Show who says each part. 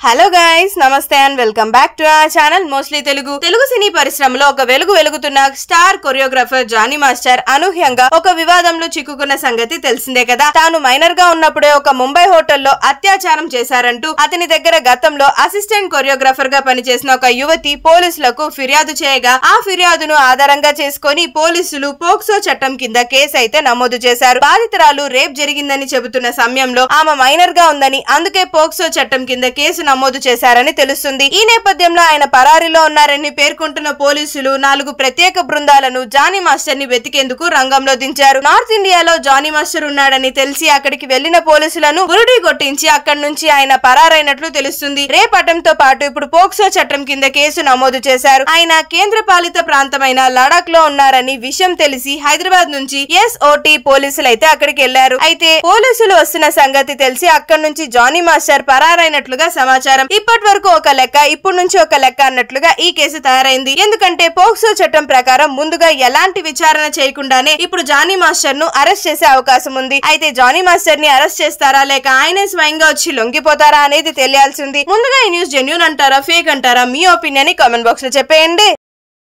Speaker 1: Hello guys, నమస్తే and welcome back to our channel mostly Telugu సినీ పరిశ్రమలో ఒక వెలుగుతున్న స్టార్ కొరియోగ్రాఫర్ జానీ మాస్టర్ అనూహ్యంగా ఒక వివాదంలో చిక్కుకున్న సంగతి తెలిసిందే కదా. తాను మైనర్ గా ఉన్నప్పుడే ఒక ముంబై హోటల్లో అత్యాచారం చేశారంటూ అతని దగ్గర గతంలో అసిస్టెంట్ కొరియోగ్రాఫర్ గా పనిచేసిన ఒక యువతి పోలీసులకు ఫిర్యాదు చేయగా ఆ ఫిర్యాదును ఆధారంగా చేసుకుని పోలీసులు పోక్సో చట్టం కింద కేసు అయితే నమోదు చేశారు. బాధితురాలు రేప్ జరిగిందని చెబుతున్న సమయంలో ఆమె మైనర్ గా ఉందని, అందుకే పోక్సో చట్టం కింద కేసు నమోదు చేశారని తెలుస్తుంది. ఈ నేపథ్యంలో ఆయన పరారీలో ఉన్నారని పేర్కొంటున్న పోలీసులు 4 ప్రత్యేక బృందాలను జానీ మాస్టర్ ని వెతికేందుకు రంగంలో దించారు. నార్త్ ఇండియాలో జానీ మాస్టర్ ఉన్నాడని తెలిసి అక్కడికి వెళ్లిన పోలీసులను బురుడి కొట్టించి అక్కడి నుంచి ఆయన పరారైనట్లు తెలుస్తుంది. రేప్ అటెంప్ట్ తో పాటు ఇప్పుడు పోక్సో చట్టం కింద కేసు నమోదు చేశారు. ఆయన కేంద్ర పాలిత ప్రాంతమైన లడాక్ లో ఉన్నారని విషయం తెలిసి హైదరాబాద్ నుంచి SOT పోలీసులు అయితే అక్కడికి వెళ్లారు. అయితే పోలీసులు వస్తున్న సంగతి తెలిసి అక్కడి నుంచి జానీ మాస్టర్ పరారైనట్లుగా సమాచారం. ఇప్పటి వరకు ఒక లెక్క, ఇప్పుడు నుంచి ఒక లెక్క అన్నట్లుగా ఈ కేసు తయారైంది. ఎందుకంటే పోక్సో చట్టం ప్రకారం ముందుగా ఎలాంటి విచారణ చేయకుండానే ఇప్పుడు జానీ మాస్టర్ ను అరెస్ట్ చేసే అవకాశం ఉంది. అయితే జానీ మాస్టర్ ని అరెస్ట్ చేస్తారా లేక ఆయనే స్వయంగా వచ్చి లొంగిపోతారా అనేది తెలియాల్సి ఉంది. ముందుగా ఈ న్యూస్ జెన్యూన్ అంటారా, ఫేక్ అంటారా? మీ ఒపీనియన్ ని కామెంట్ బాక్స్ లో చెప్పేయండి.